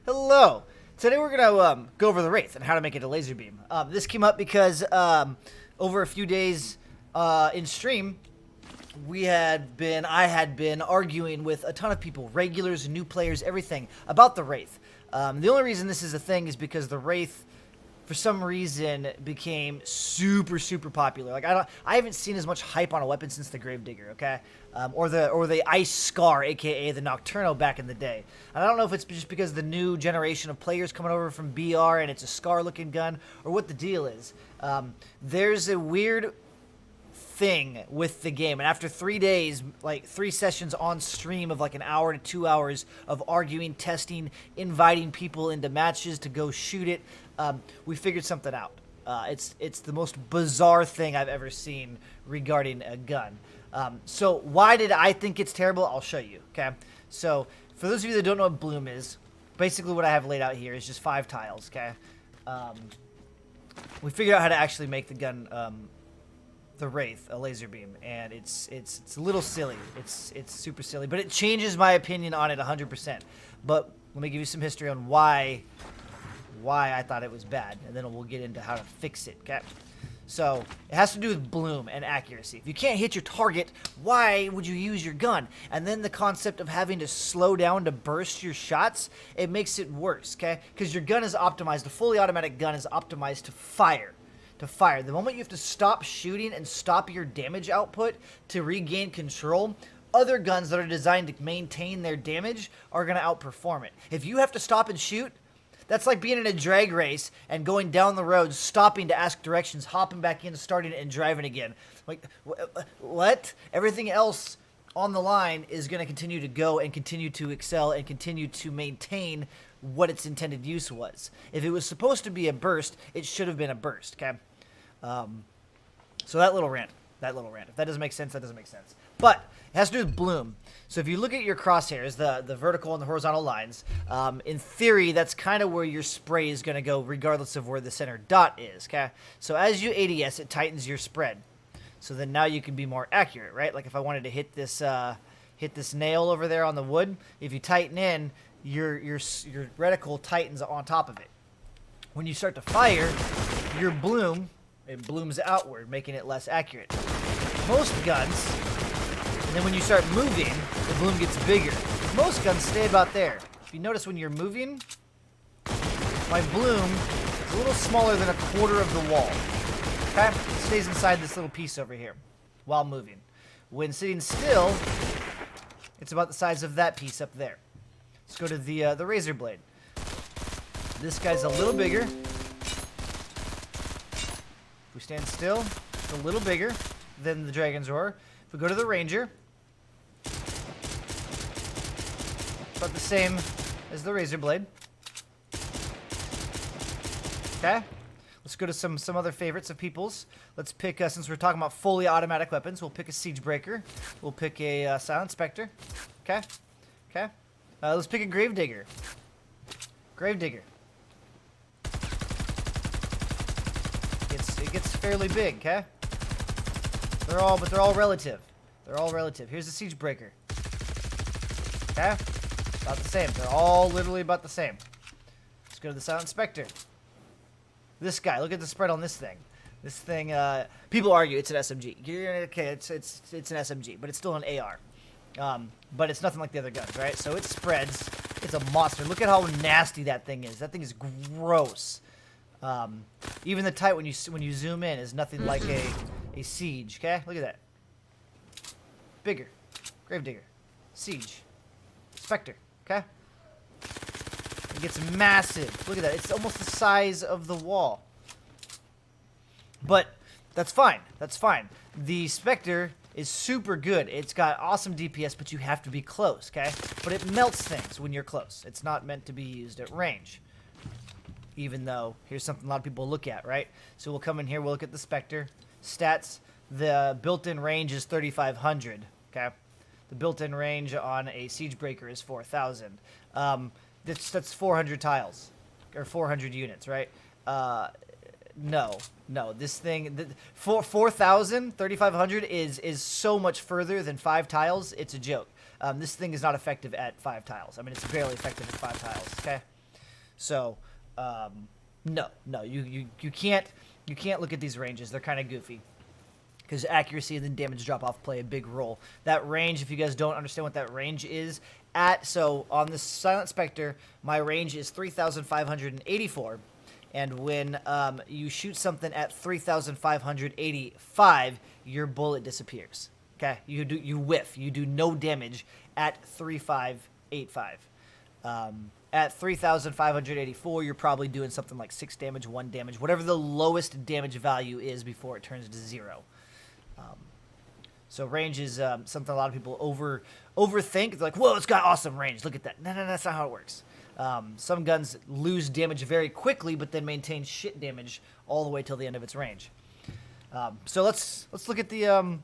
Hello. Today we're gonna go over the Wraith and how to make it a laser beam. This came up because over a few days in stream, I had been arguing with a ton of people, regulars, new players, everything about the Wraith. The only reason this is a thing is because the Wraith, for some reason, became super popular. Like I haven't seen as much hype on a weapon since the Gravedigger, okay, or the Ice Scar, aka the Nocturno, back in the day. And I don't know if it's just because the new generation of players coming over from BR and it's a Scar-looking gun, or what the deal is. There's a weird thing with the game, and after 3 days, like 3 sessions on stream of like an hour to 2 hours of arguing, testing, inviting people into matches to go shoot it, we figured something out. It's the most bizarre thing I've ever seen regarding a gun. So why did I think it's terrible? I'll show you. Okay, so for those of you that don't know what bloom is, basically what I have laid out here is just 5 tiles. Okay, we figured out how to actually make the gun, the Wraith, a laser beam, and it's a little silly. It's super silly, but it changes my opinion on it 100%. But let me give you some history on why I thought it was bad, and then we'll get into how to fix it. Okay, so it has to do with bloom and accuracy. If you can't hit your target, why would you use your gun? And then the concept of having to slow down to burst your shots, it makes it worse. Okay, because your gun is optimized. A fully automatic gun is optimized to fire. The moment you have to stop shooting and stop your damage output to regain control, other guns that are designed to maintain their damage are going to outperform it. If you have to stop and shoot, that's like being in a drag race and going down the road, stopping to ask directions, hopping back in, starting it, and driving again. Like, what? Everything else on the line is going to continue to go and continue to excel and continue to maintain what its intended use was. If it was supposed to be a burst, it should have been a burst, okay? So that little rant. If that doesn't make sense, that doesn't make sense. But it has to do with bloom. So if you look at your crosshairs, the vertical and the horizontal lines, in theory, that's kind of where your spray is going to go regardless of where the center dot is, okay? So as you ADS, it tightens your spread. So then now you can be more accurate, right? Like if I wanted to hit this nail over there on the wood, if you tighten in, your reticle tightens on top of it. When you start to fire, your bloom, it blooms outward, making it less accurate. Most guns, and then when you start moving, the bloom gets bigger. Most guns stay about there. If you notice when you're moving, my bloom is a little smaller than a quarter of the wall. Okay? It stays inside this little piece over here while moving. When sitting still, it's about the size of that piece up there. Let's go to the razor blade. This guy's a little bigger. If we stand still, it's a little bigger than the Dragon's Roar. If we go to the Ranger, about the same as the Razor Blade. Okay, let's go to some other favorites of people's. Let's pick, since we're talking about fully automatic weapons, we'll pick a Siege Breaker. We'll pick a Silent Spectre. Okay, let's pick a Gravedigger. It gets fairly big, okay? They're all relative. Here's the Siege Breaker. Okay? About the same. They're all literally about the same. Let's go to the Silent Spectre. This guy, look at the spread on this thing. This thing, people argue it's an SMG. Okay, it's an SMG, but it's still an AR. But it's nothing like the other guns, right? So it spreads. It's a monster. Look at how nasty that thing is. That thing is gross. Even the tight when you zoom in is nothing like a Siege. Okay, look at that. Bigger, Gravedigger, Siege, Spectre. Okay, it gets massive. Look at that. It's almost the size of the wall. But that's fine. The Spectre is super good. It's got awesome DPS, but you have to be close. Okay, but it melts things when you're close. It's not meant to be used at range. Even though, here's something a lot of people look at, right? So we'll come in here, we'll look at the Spectre. Stats, the built-in range is 3,500, okay? The built-in range on a Siege Breaker is 4,000. That's 400 tiles, or 400 units, right? No. This thing, 4,000, 3,500 is so much further than 5 tiles, it's a joke. This thing is not effective at 5 tiles. I mean, it's barely effective at 5 tiles, okay? So no, you can't look at these ranges. They're kind of goofy because accuracy and then damage drop off play a big role. That range, if you guys don't understand what that range is, so on this Silent Spectre, my range is 3,584. And when you shoot something at 3,585, your bullet disappears. Okay, you whiff. You do no damage at 3,585. At 3,584, you're probably doing something like 6 damage, 1 damage, whatever the lowest damage value is before it turns to 0. So range is something a lot of people overthink. They're like, whoa, it's got awesome range. Look at that. No, that's not how it works. Some guns lose damage very quickly, but then maintain shit damage all the way till the end of its range. So let's look at the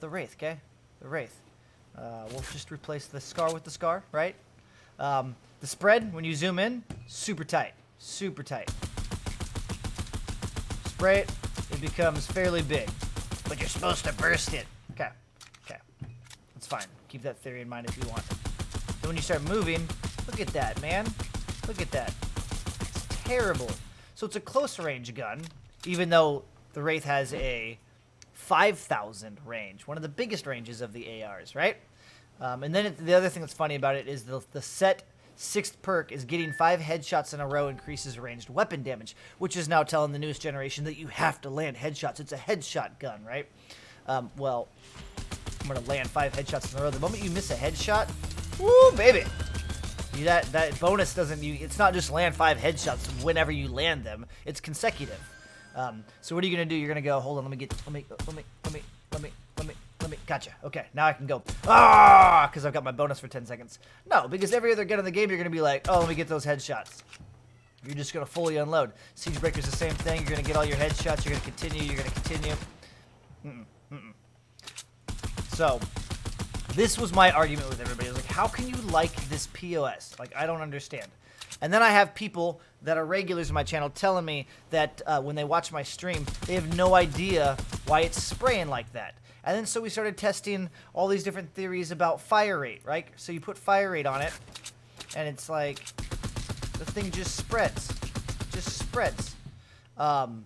Wraith, okay? The Wraith. We'll just replace the Scar with the Scar, right? The spread when you zoom in, super tight, super tight. Spray it, it becomes fairly big, but you're supposed to burst it. Okay, that's fine. Keep that theory in mind if you want. Then when you start moving, look at that, man. Look at that. It's terrible. So it's a close range gun, even though the Wraith has a 5,000 range, one of the biggest ranges of the ARs, right? And then the other thing that's funny about it is the set 6th perk is getting 5 headshots in a row increases ranged weapon damage, which is now telling the newest generation that you have to land headshots. It's a headshot gun, right? Well, I'm going to land 5 headshots in a row. The moment you miss a headshot, woo, baby. That bonus doesn't, it's not just land 5 headshots whenever you land them. It's consecutive. So what are you going to do? You're going to go, hold on, let me, gotcha. Okay, now I can go, because I've got my bonus for 10 seconds. No, because every other gun in the game, you're going to be like, oh, let me get those headshots. You're just going to fully unload. Siege Breaker's the same thing. You're going to get all your headshots. You're going to continue. So, this was my argument with everybody. I was like, how can you like this POS? Like, I don't understand. And then I have people that are regulars in my channel telling me that when they watch my stream, they have no idea why it's spraying like that. And then so we started testing all these different theories about fire rate, right? So you put fire rate on it, and it's like the thing just spreads. And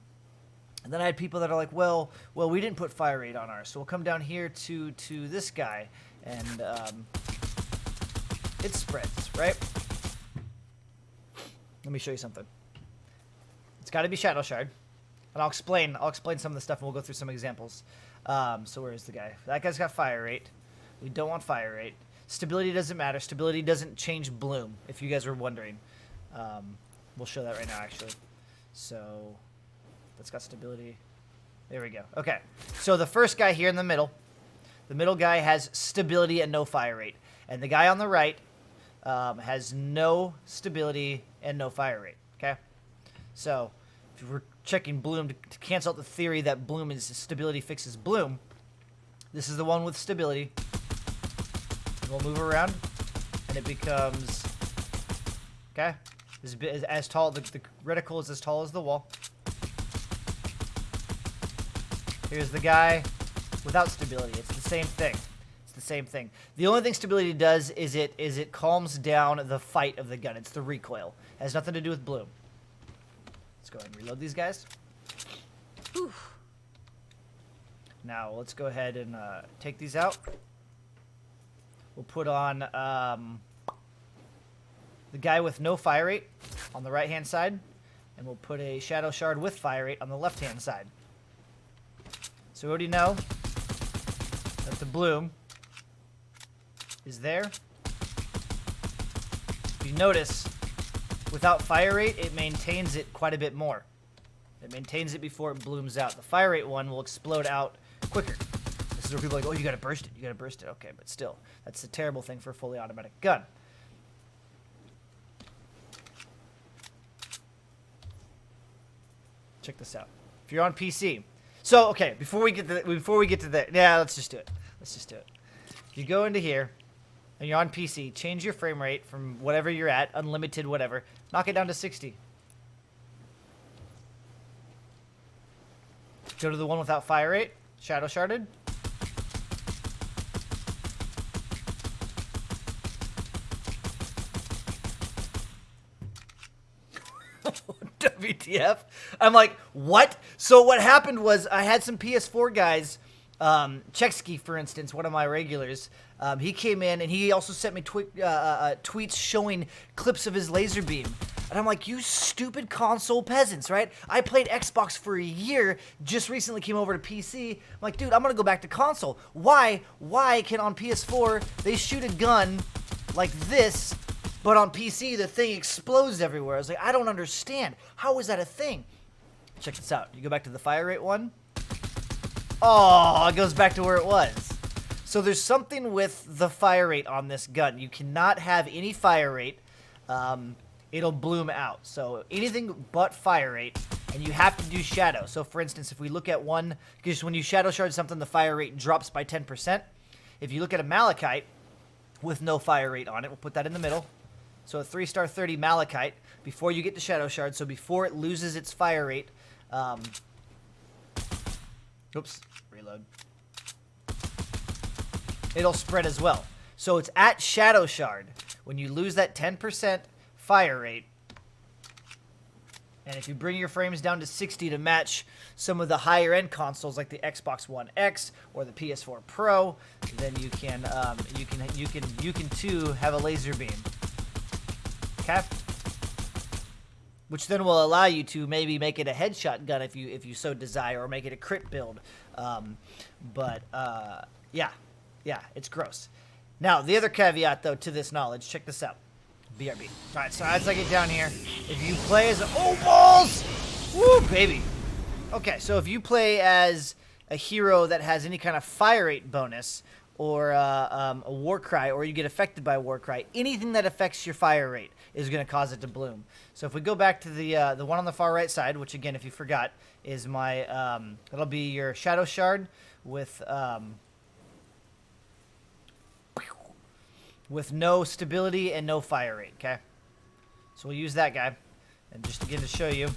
then I had people that are like, well, we didn't put fire rate on ours, so we'll come down here to this guy, and it spreads, right? Let me show you something. It's got to be Shadow Shard, and I'll explain some of the stuff, and we'll go through some examples. So where is the guy? That guy's got fire rate. We don't want fire rate. Stability doesn't matter. Stability doesn't change bloom, if you guys were wondering. We'll show that right now, actually. So that's got stability. There we go. Okay. So the first guy here in the middle guy has stability and no fire rate. And the guy on the right has no stability and no fire rate. Okay? So if we're checking bloom to cancel out the theory that bloom is stability fixes bloom, this is the one with stability. We'll move around, and it becomes, okay, as tall. The reticle is as tall as the wall. Here's the guy without stability. It's the same thing. The only thing stability does is it calms down the fight of the gun. It's the recoil. It has nothing to do with bloom. Let's go ahead and reload these guys. Oof. Now let's go ahead and take these out. We'll put on the guy with no fire rate on the right hand side, and we'll put a Shadow Shard with fire rate on the left hand side. So we already know that the bloom is there. If you notice, without fire rate, it maintains it quite a bit more. It maintains it before it blooms out. The fire rate one will explode out quicker. This is where people are like, oh, you gotta burst it. Okay, but still, that's a terrible thing for a fully automatic gun. Check this out. If you're on PC, so okay, before we get to that, yeah, let's just do it. If you go into here and you're on PC, change your frame rate from whatever you're at, unlimited, whatever, knock it down to 60. Go to the one without fire rate, Shadow Sharded. WTF? I'm like, what? So what happened was I had some PS4 guys, Chexky, for instance, one of my regulars. He came in and he also sent me tweets showing clips of his laser beam. And I'm like, you stupid console peasants, right? I played Xbox for a year, just recently came over to PC. I'm like, dude, I'm going to go back to console. Why can on PS4 they shoot a gun like this, but on PC the thing explodes everywhere? I was like, I don't understand. How is that a thing? Check this out. You go back to the fire rate one. Oh, it goes back to where it was. So there's something with the fire rate on this gun. You cannot have any fire rate. It'll bloom out. So anything but fire rate, and you have to do shadow. So for instance, if we look at one, because when you shadow shard something, the fire rate drops by 10%. If you look at a malachite with no fire rate on it, we'll put that in the middle. So a 3-star 30 malachite, before you get to shadow shard, so before it loses its fire rate, oops, reload. It'll spread as well. So it's at shadow shard. When you lose that 10% fire rate, and if you bring your frames down to 60 to match some of the higher end consoles like the Xbox One X or the PS4 Pro, then you can too have a laser beam. Okay? Which then will allow you to maybe make it a headshot gun if you so desire, or make it a crit build. Yeah, it's gross. Now, the other caveat, though, to this knowledge, check this out. BRB. All right, so as I get down here, if you play as oh, balls! Woo, baby. Okay, so if you play as a hero that has any kind of fire rate bonus, or a war cry, or you get affected by a war cry, anything that affects your fire rate is going to cause it to bloom. So if we go back to the one on the far right side, which again, if you forgot, is my that'll be your shadow shard with no stability and no fire rate. Okay, so we'll use that guy, and just again to show you,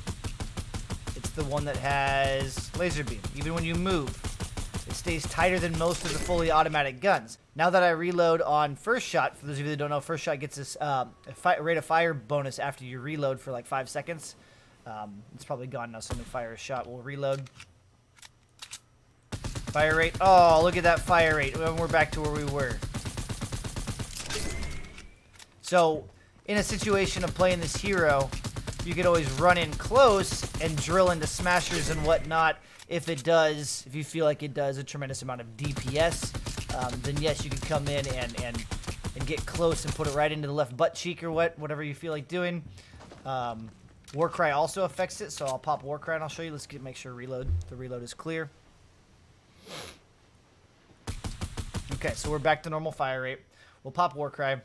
it's the one that has laser beam. Even when you move, it stays tighter than most of the fully automatic guns. Now that I reload on first shot, for those of you that don't know, first shot gets this rate of fire bonus after you reload for like 5 seconds. It's probably gone now, so let me fire a shot. We'll reload. Fire rate. Oh, look at that fire rate. We're back to where we were. So, in a situation of playing this hero, you could always run in close and drill into smashers and whatnot. If you feel like it does a tremendous amount of DPS, then yes, you can come in and get close and put it right into the left butt cheek or whatever you feel like doing. Warcry also affects it, so I'll pop Warcry and I'll show you. Let's make sure the reload is clear. Okay, so we're back to normal fire rate. We'll pop Warcry,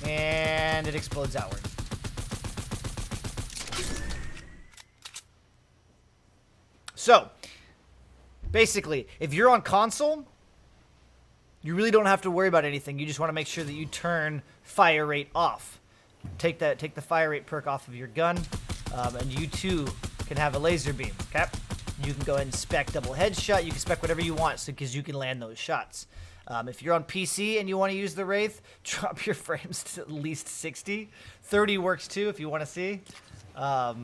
and it explodes outward. So, basically, if you're on console, you really don't have to worry about anything. You just want to make sure that you turn fire rate off. Take the fire rate perk off of your gun, and you too can have a laser beam. Okay, you can go ahead and spec double headshot. You can spec whatever you want, because you can land those shots. If you're on PC and you want to use the Wraith, drop your frames to at least 60. 30 works too if you want to see. Let's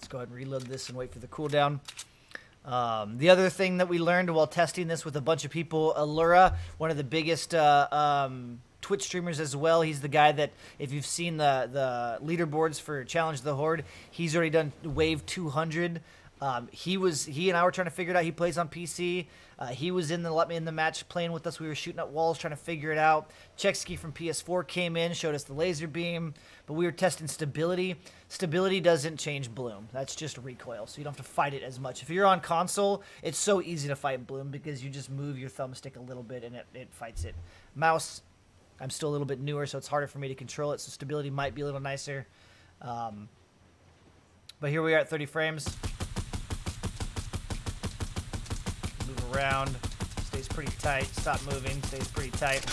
go ahead and reload this and wait for the cooldown. The other thing that we learned while testing this with a bunch of people, Allura, one of the biggest Twitch streamers as well. He's the guy that, if you've seen the leaderboards for Challenge the Horde, he's already done wave 200. He and I were trying to figure it out. He plays on PC. He was in the match playing with us. We were shooting at walls trying to figure it out. Chexky from PS4 came in, showed us the laser beam, but we were testing stability. Stability doesn't change bloom. That's just recoil, so you don't have to fight it as much. If you're on console, it's so easy to fight bloom because you just move your thumbstick a little bit and it fights it. Mouse, I'm still a little bit newer, so it's harder for me to control it, so stability might be a little nicer. But here we are at 30 frames. Move around, stays pretty tight. Stop moving, stays pretty tight.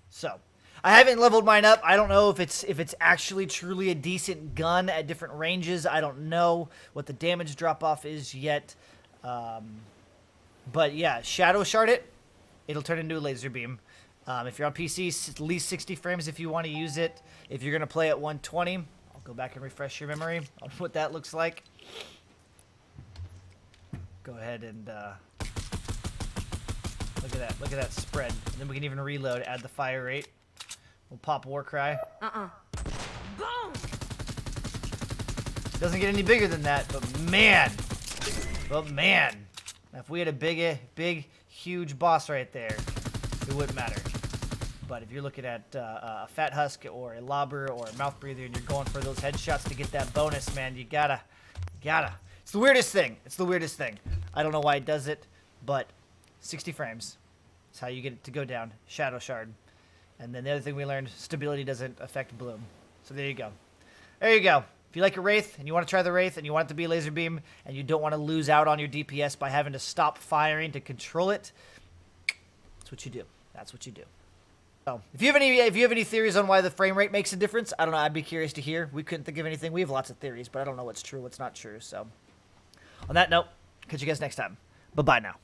So, I haven't leveled mine up. I don't know if it's actually truly a decent gun at different ranges. I don't know what the damage drop off is yet. But yeah, shadow shard it. It'll turn into a laser beam. If you're on PC, at least 60 frames if you want to use it. If you're going to play at 120, I'll go back and refresh your memory on what that looks like. Go ahead and look at that spread. And then we can even reload, add the fire rate. We'll pop Warcry. Boom! Doesn't get any bigger than that, but man. Now, if we had a big, huge boss right there, it wouldn't matter. But if you're looking at a Fat Husk or a Lobber or a Mouth Breather and you're going for those headshots to get that bonus, man, you gotta. It's the weirdest thing. I don't know why it does it, but 60 frames is how you get it to go down. Shadow Shard. And then the other thing we learned, stability doesn't affect Bloom. So there you go. If you like a Wraith and you want to try the Wraith and you want it to be a laser beam and you don't want to lose out on your DPS by having to stop firing to control it, that's what you do. So if you have any theories on why the frame rate makes a difference, I don't know. I'd be curious to hear. We couldn't think of anything. We have lots of theories, but I don't know what's true, what's not true. So on that note, catch you guys next time. Bye-bye now.